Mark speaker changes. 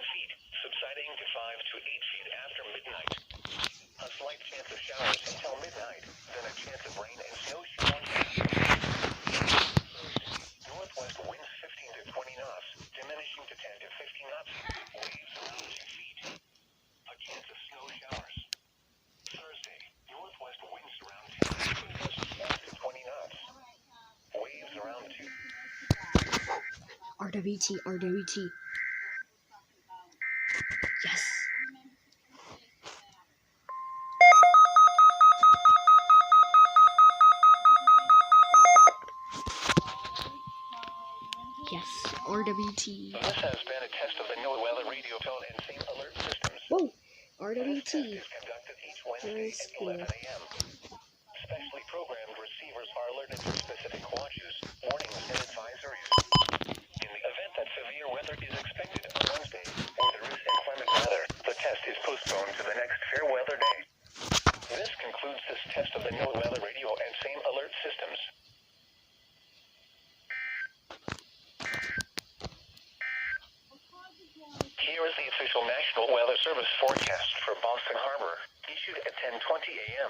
Speaker 1: feet, subsiding to 5 to 8 feet after midnight. A slight chance of showers until midnight, then a chance of rain and snow showers after midnight. Northwest winds 15 to 20 knots, diminishing to 10 to 15 knots. Waves around 2 feet. A chance of snow showers. Thursday, northwest winds around 10 to 20 knots. Waves around 2.
Speaker 2: RWT. Yes. Yes, RWT.
Speaker 1: This has been a test of the NOAA weather radio tone and same alert systems.
Speaker 2: Whoa,
Speaker 1: This test
Speaker 2: RWT.
Speaker 1: is conducted each Wednesday at 11 a.m. Specially programmed receivers are alerted to specific watches, warnings, and advisories. In the event that severe weather is expected on Wednesday, or there is inclement weather, the test is postponed to the next fair weather day. This concludes this test of the NOAA weather radio and same alert systems. Here is the official National Weather Service forecast for Boston Harbor, issued at 10:20 a.m.